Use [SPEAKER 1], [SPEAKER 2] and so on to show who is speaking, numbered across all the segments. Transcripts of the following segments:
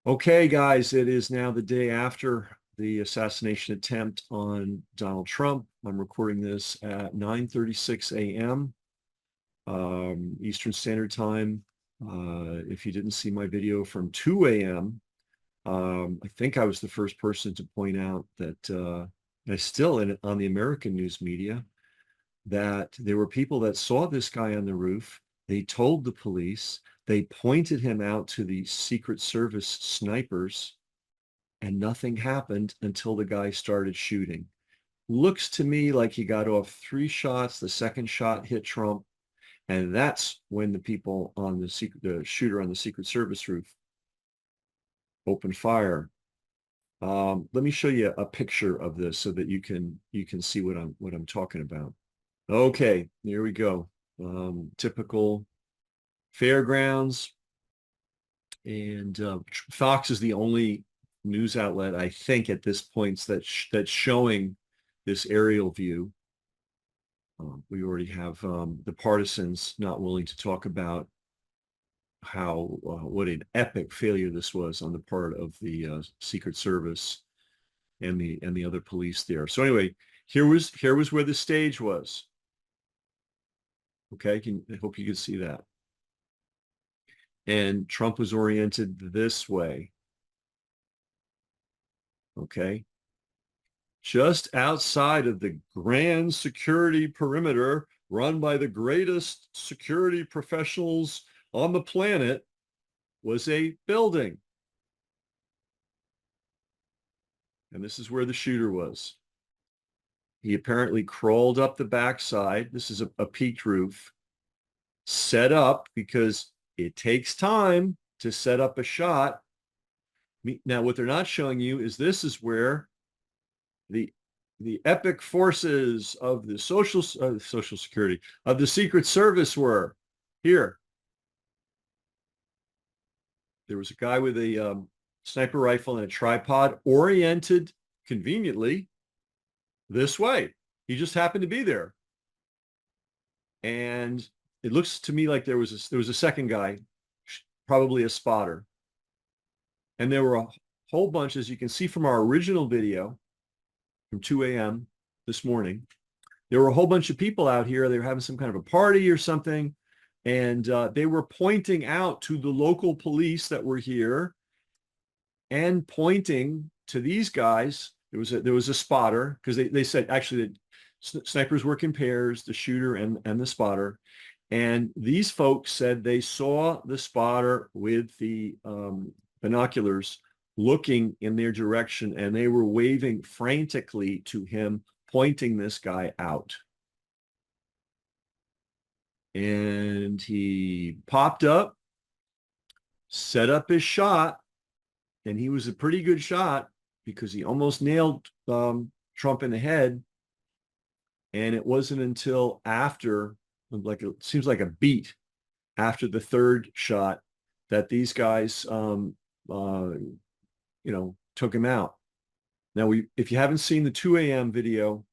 [SPEAKER 1] Okay, guys, it is now the day after the assassination attempt on Donald Trump. I'm recording this at 9:36 a.m. Eastern Standard Time. If you didn't see my video from 2 a.m., I think I was the first person to point out that I still on the American news media that there were people that saw this guy on the roof. They told the police. They pointed him out to the Secret Service snipers, and nothing happened until the guy started shooting. Looks to me like he got off 3 shots. The second shot hit Trump, and that's when the people on the shooter on the Secret Service roof opened fire. Let me show you a picture of this so that you can see what I'm talking about. Okay, here we go. Typical fairgrounds, and Fox is the only news outlet, I think, at this point that's showing this aerial view. We already have the partisans not willing to talk about how what an epic failure this was on the part of the Secret Service and the other police there. So anyway, here was where the stage was. Okay, I hope you can see that. And Trump was oriented this way. Okay. Just outside of the grand security perimeter run by the greatest security professionals on the planet was a building. And this is where the shooter was. He apparently crawled up the backside. This is a peaked roof, set up because it takes time to set up a shot. Now, what they're not showing you is this is where the epic forces of the social security of the Secret Service were. Here, there was a guy with a sniper rifle and a tripod oriented conveniently this way. He just happened to be there. And it looks to me like there was a second guy, probably a spotter. And there were a whole bunch, as you can see from our original video from 2 a.m. this morning, there were a whole bunch of people out here. They were having some kind of a party or something. And they were pointing out to the local police that were here and pointing to these guys. There was a spotter, because they said actually that snipers work in pairs, the shooter and the spotter. And these folks said they saw the spotter with the binoculars looking in their direction, and they were waving frantically to him, pointing this guy out. And he popped up, set up his shot, and he was a pretty good shot because he almost nailed Trump in the head. And it wasn't until after, like it seems like a beat after the third shot, that these guys took him out. Now, if you haven't seen the 2 a.m. video,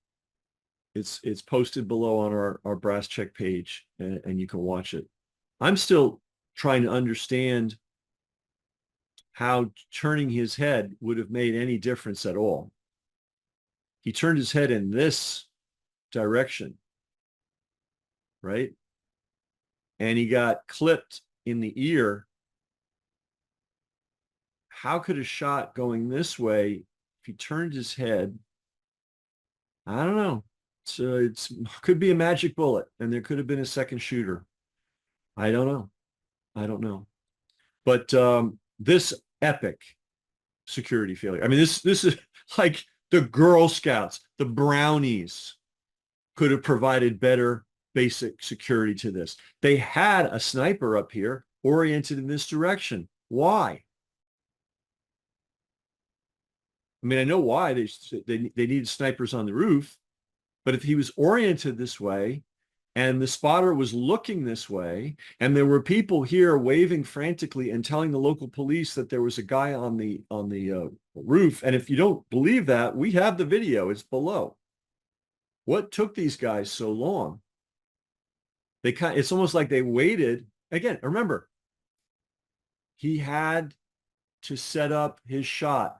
[SPEAKER 1] it's posted below on our Brass Check page, and you can watch it. I'm still trying to understand how turning his head would have made any difference at all. He turned his head in this direction, right? And he got clipped in the ear. How could a shot going this way, if he turned his head? I don't know. So it could be a magic bullet, and there could have been a second shooter. I don't know. But this epic security failure. I mean, this is like the Girl Scouts, the Brownies could have provided better basic security to this. They had a sniper up here oriented in this direction. Why? I mean, I know why they needed snipers on the roof, but if he was oriented this way and the spotter was looking this way, and there were people here waving frantically and telling the local police that there was a guy on the roof, and if you don't believe that, we have the video, it's below. What took these guys so long? It's almost like they waited. Again, remember, he had to set up his shot.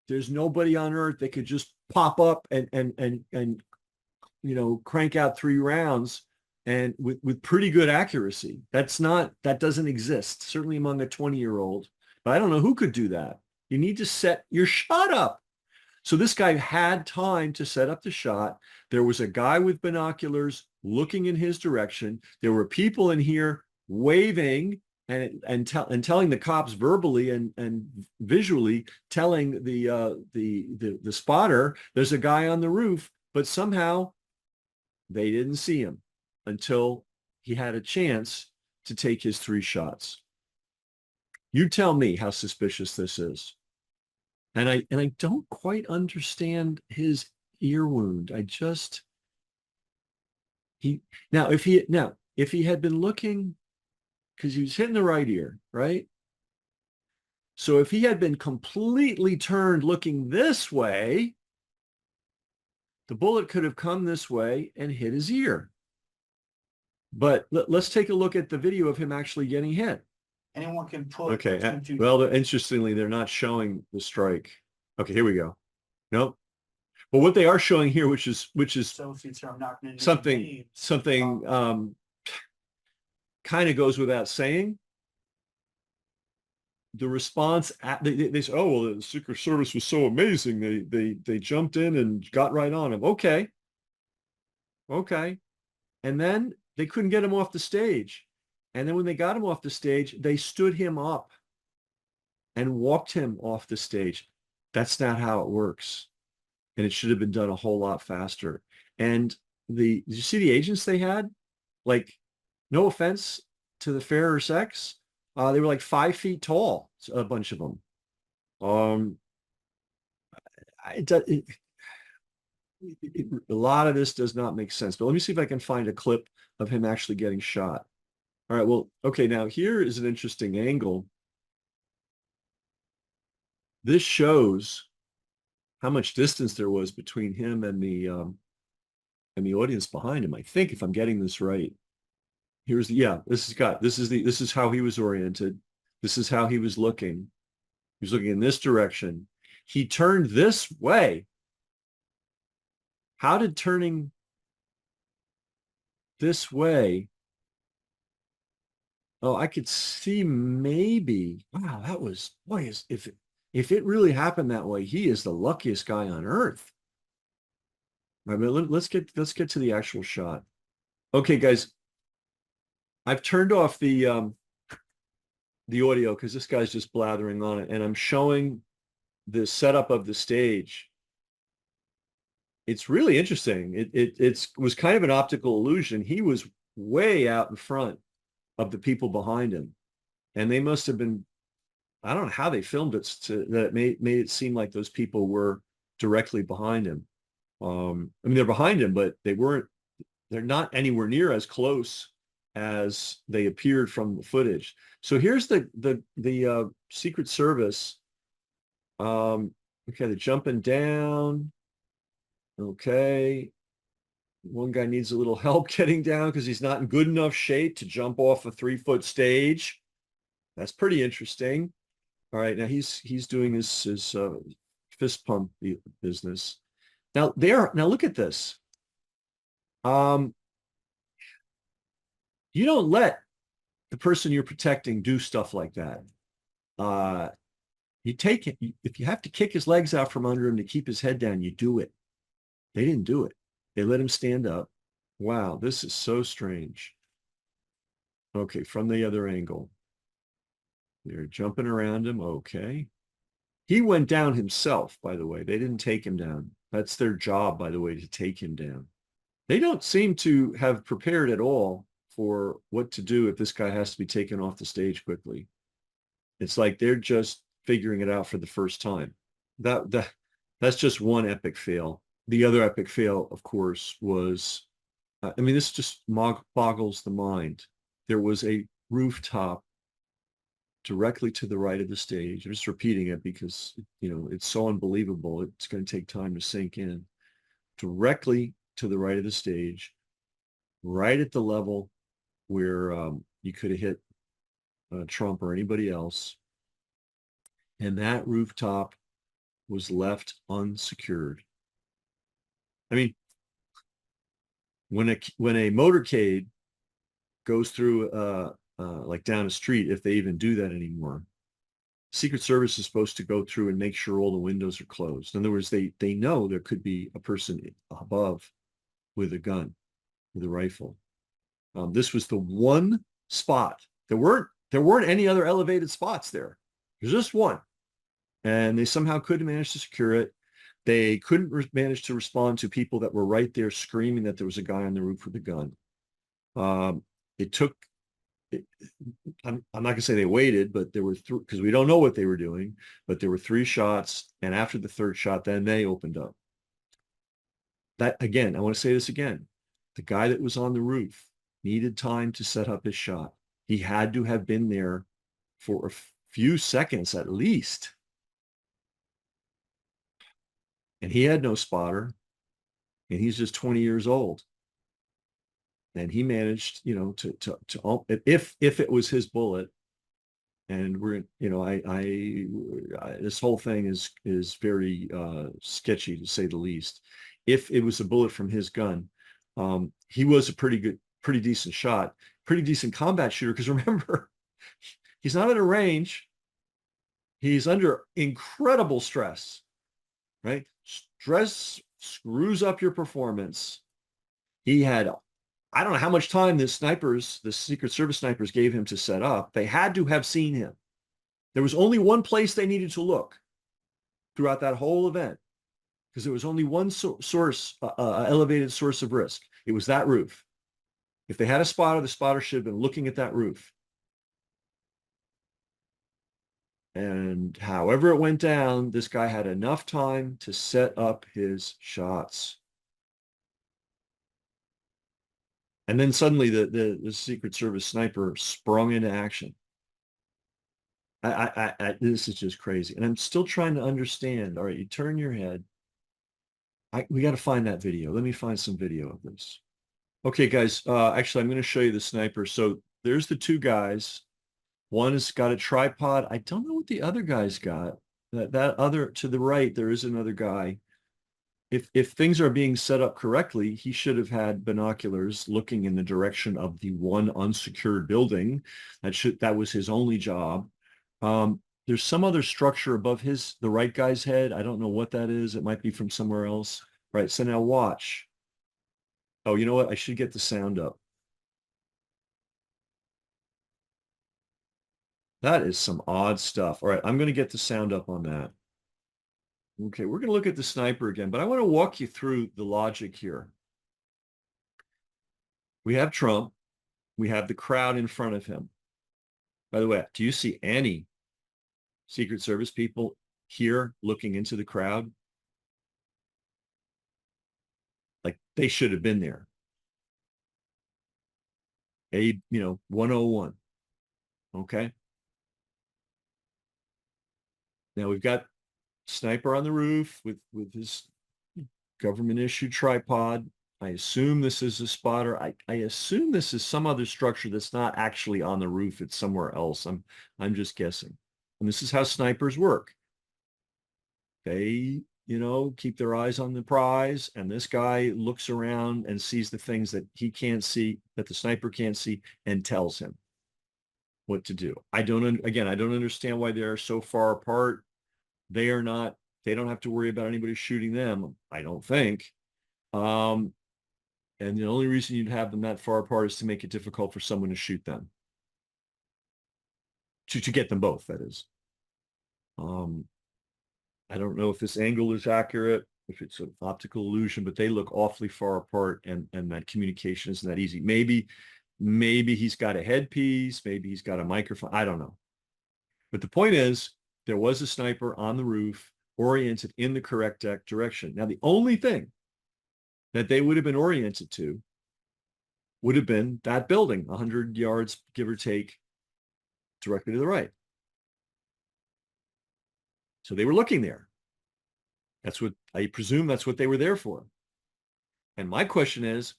[SPEAKER 1] There's nobody on earth that could just pop up and crank out 3 rounds and with pretty good accuracy. That doesn't exist, certainly among a 20-year-old. But I don't know who could do that. You need to set your shot up. So this guy had time to set up the shot. There was a guy with binoculars looking in his direction. There were people in here waving and telling the cops verbally and visually, telling the spotter there's a guy on the roof, but somehow they didn't see him until he had a chance to take his 3 shots. You tell me how suspicious this is. And I don't quite understand his ear wound. If he had been looking, because he was hitting the right ear, right? So if he had been completely turned looking this way, the bullet could have come this way and hit his ear. But let's take a look at the video of him actually getting hit.
[SPEAKER 2] Anyone can put.
[SPEAKER 1] Okay. Well, interestingly, they're not showing the strike. Okay, here we go. Nope. But what they are showing here, which is something kind of goes without saying. The response they say, oh well, the Secret Service was so amazing. They jumped in and got right on him. Okay. And then they couldn't get him off the stage. And then when they got him off the stage, they stood him up and walked him off the stage. That's not how it works. And it should have been done a whole lot faster. And did you see the agents they had? Like, no offense to the fairer sex, they were like 5 feet tall, a bunch of them. A lot of this does not make sense. But let me see if I can find a clip of him actually getting shot. All right, well, okay, now here is an interesting angle. This shows how much distance there was between him and the audience behind him. I think, if I'm getting this right. This is how he was oriented. This is how he was looking. He was looking in this direction. He turned this way. How did turning this way? Oh, I could see maybe. Wow, that was, boy, if it really happened that way, he is the luckiest guy on earth. All right, but let's get to the actual shot. Okay, guys, I've turned off the audio because this guy's just blathering on it, and I'm showing the setup of the stage. It's really interesting. It was kind of an optical illusion. He was way out in front of the people behind him, and they must have been, I don't know how they filmed it that it made it seem like those people were directly behind him. I mean, they're behind him, but they're not anywhere near as close as they appeared from the footage. So here's the Secret Service. Okay, they're jumping down. Okay. One guy needs a little help getting down because he's not in good enough shape to jump off a 3-foot stage. That's pretty interesting. All right, now he's doing his fist pump business. Now look at this. You don't let the person you're protecting do stuff like that. You take it. If you have to kick his legs out from under him to keep his head down, you do it. They didn't do it. They let him stand up. Wow, this is so strange. Okay, from the other angle. They're jumping around him. Okay. He went down himself, by the way. They didn't take him down. That's their job, by the way, to take him down. They don't seem to have prepared at all for what to do if this guy has to be taken off the stage quickly. It's like they're just figuring it out for the first time. That's just one epic fail. The other epic fail, of course, was, this just boggles the mind. There was a rooftop directly to the right of the stage. I'm just repeating it because, it's so unbelievable. It's going to take time to sink in. Directly to the right of the stage, right at the level where you could have hit Trump or anybody else. and that rooftop was left unsecured. I mean, when a motorcade goes through like down a street, if they even do that anymore, Secret Service is supposed to go through and make sure all the windows are closed. In other words, they know there could be a person above with a gun, with a rifle. This was the one spot. There weren't any other elevated spots there. There's just one, and they somehow couldn't manage to secure it. They couldn't manage to respond to people that were right there screaming that there was a guy on the roof with a gun. It took. I'm not going to say they waited, but there were three, because we don't know what they were doing, but there were three shots, and after the third shot, then they opened up. That again, I want to say this again. The guy that was on the roof needed time to set up his shot. He had to have been there for a few seconds at least. And he had no spotter, and he's just 20 years old. And he managed, to if it was his bullet, and this whole thing is very sketchy to say the least. If it was a bullet from his gun, he was a pretty decent shot, pretty decent combat shooter. Because remember, he's not at a range. He's under incredible stress, right? Stress screws up your performance. He had, I don't know how much time the Secret Service snipers gave him to set up. They had to have seen him. There was only one place they needed to look throughout that whole event, because there was only one elevated source of risk. It was that roof. If they had a spotter, the spotter should have been looking at that roof. And however it went down, this guy had enough time to set up his shots. And then suddenly the Secret Service sniper sprung into action. This is just crazy. And I'm still trying to understand. All right, you turn your head. We got to find that video. Let me find some video of this. Okay, guys, actually, I'm going to show you the sniper. So there's the two guys. One has got a tripod. I don't know what the other guy's got. That other to the right, there is another guy. If things are being set up correctly, he should have had binoculars looking in the direction of the one unsecured building. That was his only job. There's some other structure above the right guy's head. I don't know what that is. It might be from somewhere else. Right. So now watch. Oh, you know what? I should get the sound up. That is some odd stuff. All right, I'm going to get the sound up on that. Okay, we're going to look at the sniper again, but I want to walk you through the logic here. We have Trump. We have the crowd in front of him. By the way, do you see any Secret Service people here looking into the crowd? Like they should have been there. 101. Okay. Now we've got sniper on the roof with his government issued tripod. I assume this is a spotter. I assume this is some other structure that's not actually on the roof. It's somewhere else. I'm just guessing. And this is how snipers work. They, keep their eyes on the prize, and this guy looks around and sees the things that he can't see, that the sniper can't see, and tells him what to do. I don't understand why they're so far apart. They don't have to worry about anybody shooting them, I don't think. And the only reason you'd have them that far apart is to make it difficult for someone to shoot them. To get them both, that is. I don't know if this angle is accurate, if it's an optical illusion, but they look awfully far apart, and that communication isn't that easy. Maybe he's got a headpiece, maybe he's got a microphone, I don't know. But the point is, there was a sniper on the roof oriented in the correct direction. Now, the only thing that they would have been oriented to would have been that building, 100 yards, give or take, directly to the right. So they were looking there. I presume that's what they were there for. And my question is,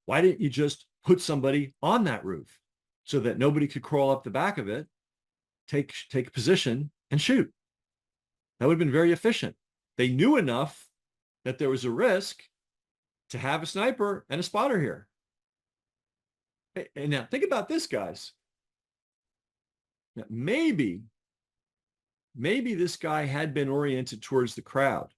[SPEAKER 1] why didn't you just put somebody on that roof so that nobody could crawl up the back of it, take a position and shoot? That would have been very efficient. They knew enough that there was a risk to have a sniper and a spotter here. And now think about this, guys. Now, maybe this guy had been oriented towards the crowd,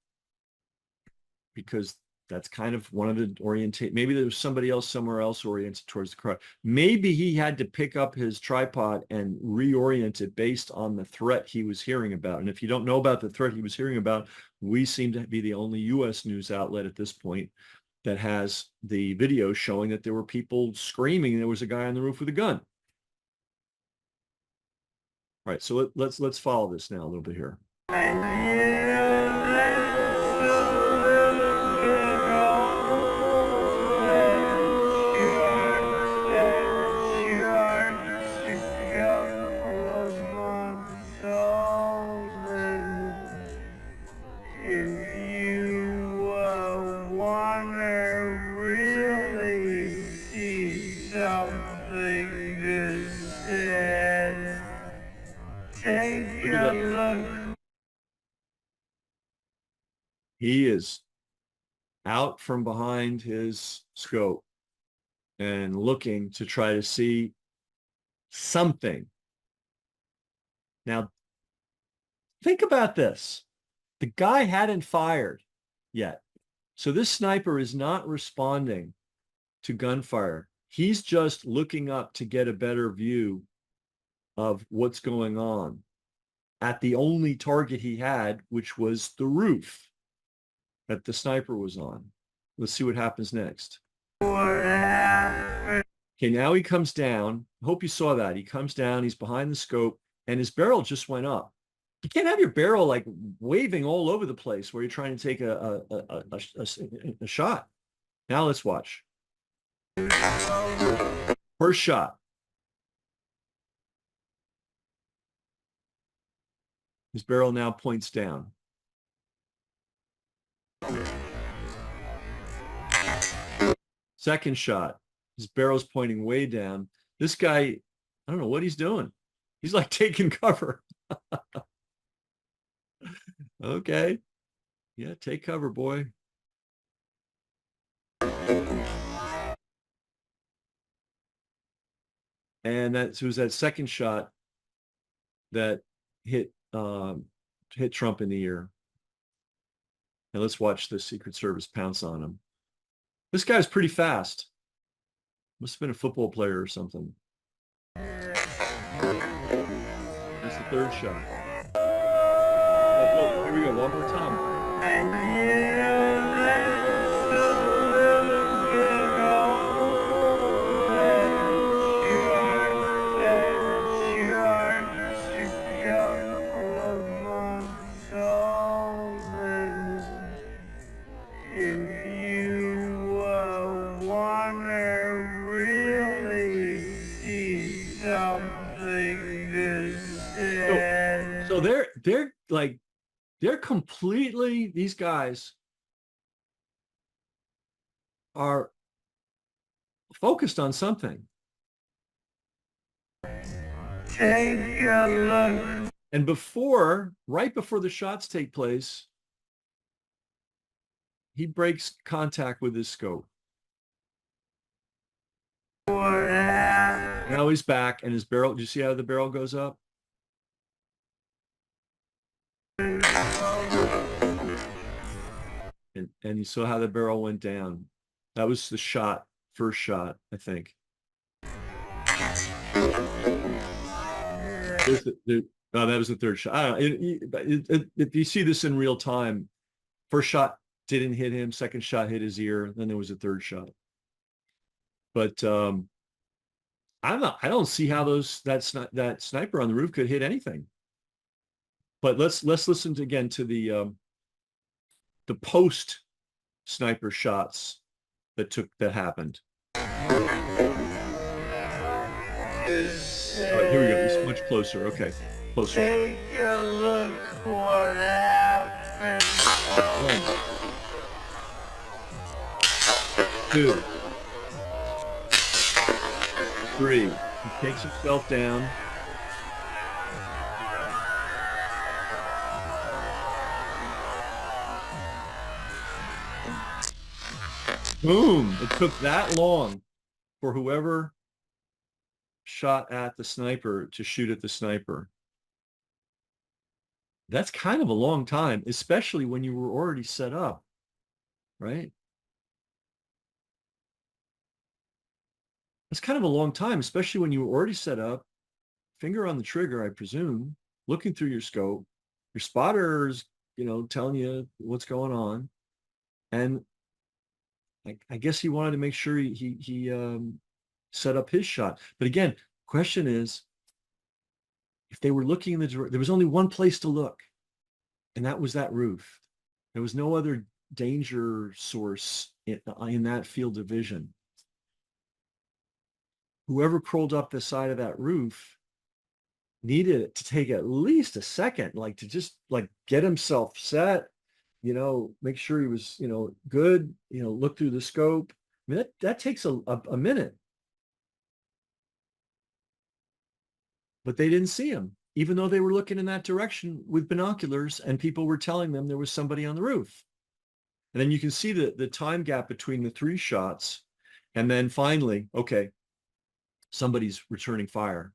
[SPEAKER 1] because that's kind of one of the orientate. Maybe there was somebody else somewhere else oriented towards the crowd. Maybe he had to pick up his tripod and reorient it based on the threat he was hearing about. And if you don't know about the threat he was hearing about, we seem to be the only U.S. news outlet at this point that has the video showing that there were people screaming there was a guy on the roof with a gun. All right, so let's follow this now a little bit here. He is out from behind his scope and looking to try to see something. Now, think about this. The guy hadn't fired yet. So this sniper is not responding to gunfire. He's just looking up to get a better view of what's going on at the only target he had, which was the roof that the sniper was on. Let's see what happens next. Okay, now he comes down. I hope you saw that. He comes down, he's behind the scope, and his barrel just went up. You can't have your barrel like waving all over the place where you're trying to take a shot. Now let's watch. First shot. His barrel now points down. Second shot. His barrel's pointing way down. This guy, I don't know what he's doing. He's like taking cover. Okay. Yeah, take cover, boy. And that was that second shot that hit Trump in the ear. Now let's watch the Secret Service pounce on him. This guy's pretty fast. Must have been a football player or something. That's the third shot. Oh, here we go, one more time. So they're completely, these guys are focused on something. And right before the shots take place, he breaks contact with his scope. Now he's back, and his barrel, do you see how the barrel goes up? And you saw how the barrel went down. That was the shot, first shot, I think. No, that was the third shot. I don't know. If you see this in real time, first shot didn't hit him, second shot hit his ear, then there was a third shot. But I don't see how that sniper on the roof could hit anything. But let's listen again to the post sniper shots that happened. All right, here we go. It's much closer. Okay, closer. Take a look what happened. 1, 2, 3. He takes himself down. Boom. It took that long for whoever shot at the sniper to shoot at the sniper. That's kind of a long time, especially when you were already set up, right? That's kind of a long time, especially when you were already set up, finger on the trigger, I presume, looking through your scope. Your spotter's, telling you what's going on. And I guess he wanted to make sure he set up his shot. But again, question is, if they were looking in there was only one place to look, and that was that roof. There was no other danger source in that field of vision. Whoever crawled up the side of that roof needed it to take at least a second, like to just like get himself set, make sure he was, good, look through the scope. I mean, that takes a minute, but they didn't see him, even though they were looking in that direction with binoculars and people were telling them there was somebody on the roof. And then you can see the time gap between the three shots. And then finally, okay, somebody's returning fire.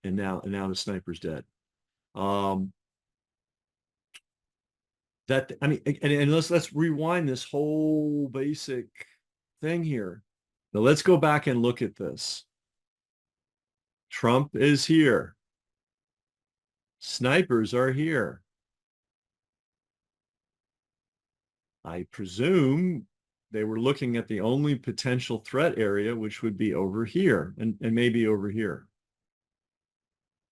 [SPEAKER 1] And now the sniper's dead. Um, I mean, and let's rewind this whole basic thing here. Now let's go back and look at this. Trump is here. Snipers are here. I presume they were looking at the only potential threat area, which would be over here and maybe over here.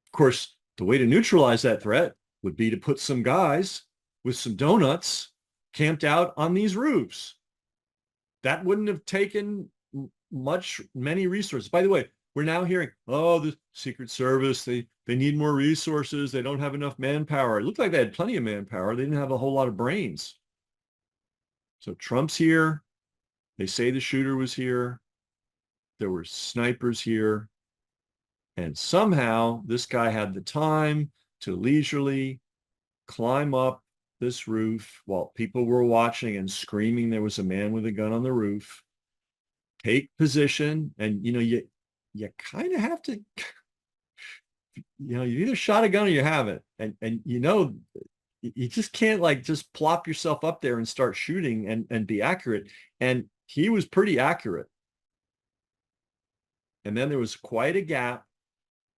[SPEAKER 1] Of course, the way to neutralize that threat would be to put some guys with some donuts camped out on these roofs. That wouldn't have taken many resources. By the way, we're now hearing, oh, the Secret Service, they need more resources. They don't have enough manpower. It looked like they had plenty of manpower. They didn't have a whole lot of brains. So Trump's here. They say the shooter was here. There were snipers here. And somehow this guy had the time to leisurely climb up this roof while people were watching and screaming there was a man with a gun on the roof, take position, and you kind of have to, you either shot a gun or you haven't. And you just can't like just plop yourself up there and start shooting and be accurate. And he was pretty accurate. And then there was quite a gap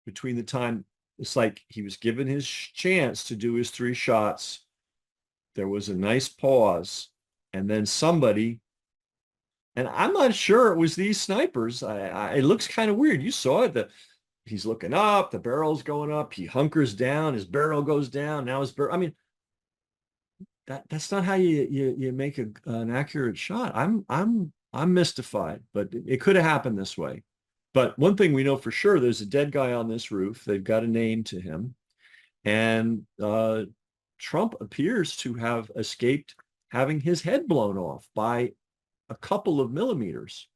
[SPEAKER 1] between the time, it's like he was given his chance to do his three shots. There was a nice pause, and then somebody, and I'm not sure it was these snipers. It looks kind of weird. You saw it. He's looking up, the barrel's going up. He hunkers down, his barrel goes down. Now his barrel. I mean, that's not how you make an accurate shot. I'm mystified, but it could have happened this way. But one thing we know for sure, there's a dead guy on this roof. They've got a name to him. And Trump appears to have escaped having his head blown off by a couple of millimeters.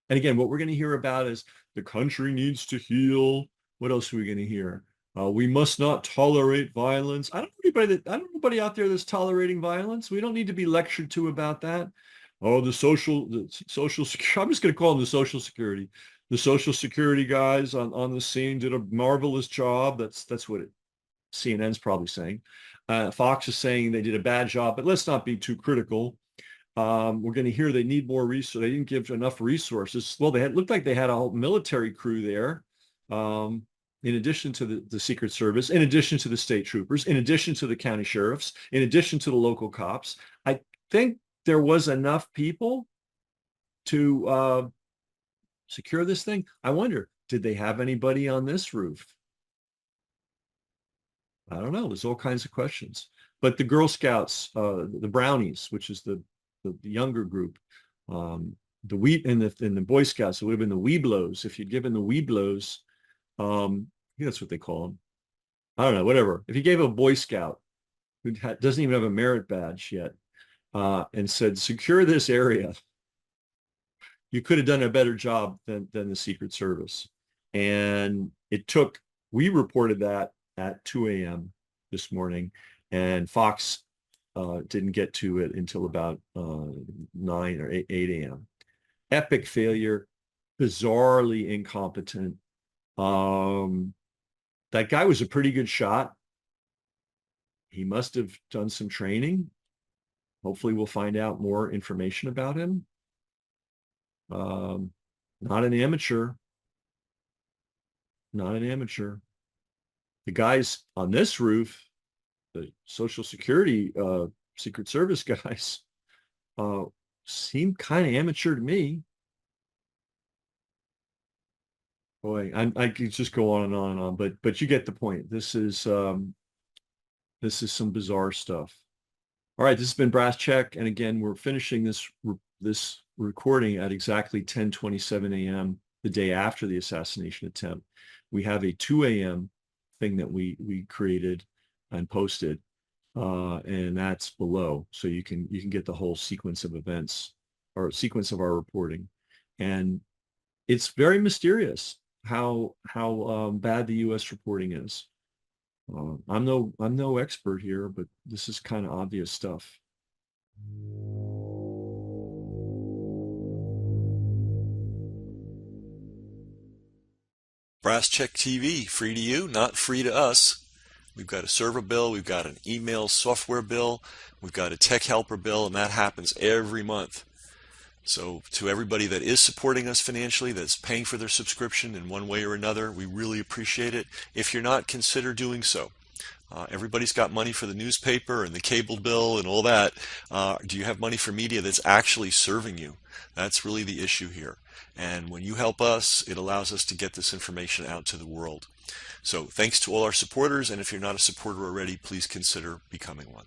[SPEAKER 1] And again, what we're going to hear about is the country needs to heal. What else are we going to hear? We must not tolerate violence. I don't know anybody out there that's tolerating violence. We don't need to be lectured to about that. Oh, the social security. I'm just going to call them the social security. The social security guys on the scene did a marvelous job. That's what CNN's probably saying. Fox is saying they did a bad job, but let's not be too critical. We're going to hear they need more resources. They didn't give enough resources. Well, looked like they had a whole military crew there, in addition to the Secret Service, in addition to the state troopers, in addition to the county sheriffs, in addition to the local cops. I think there was enough people to secure this thing. I wonder, did they have anybody on this roof? I don't know. There's all kinds of questions. But the Girl Scouts, the Brownies, which is the younger group, the Boy Scouts, it would have been the Weeblos. If you'd given the Weeblos, I think that's what they call them. I don't know, whatever. If you gave a Boy Scout who doesn't even have a merit badge yet, and said, secure this area, you could have done a better job than the Secret Service. And we reported that at 2 a.m. this morning, and Fox Didn't get to it until about 9 or 8 a.m. Epic failure, bizarrely incompetent. Um, that guy was a pretty good shot. He must have done some training. Hopefully, we'll find out more information about him. Um, not an amateur, not an amateur. The guys on this roof, the Social Security, Secret Service guys, uh, seem kind of amateur to me. Boy, I could just go on and on and on, but you get the point. This is some bizarre stuff. All right, this has been Brass Check, and again, we're finishing this recording at exactly 10:27 a.m. the day after the assassination attempt. We have a 2 a.m. thing that we created and posted, and that's below, so you can get the whole sequence of events or sequence of our reporting, and it's very mysterious how bad the U.S. reporting is. I'm no expert here, but this is kind of obvious stuff.
[SPEAKER 2] Brass Check TV, free to you, not free to us. We've got a server bill, we've got an email software bill, we've got a tech helper bill, and that happens every month. So to everybody that is supporting us financially, that's paying for their subscription in one way or another, we really appreciate it. If you're not, consider doing so. Everybody's got money for the newspaper and the cable bill and all that. Do you have money for media that's actually serving you? That's really the issue here. And when you help us, it allows us to get this information out to the world. So thanks to all our supporters, and if you're not a supporter already, please consider becoming one.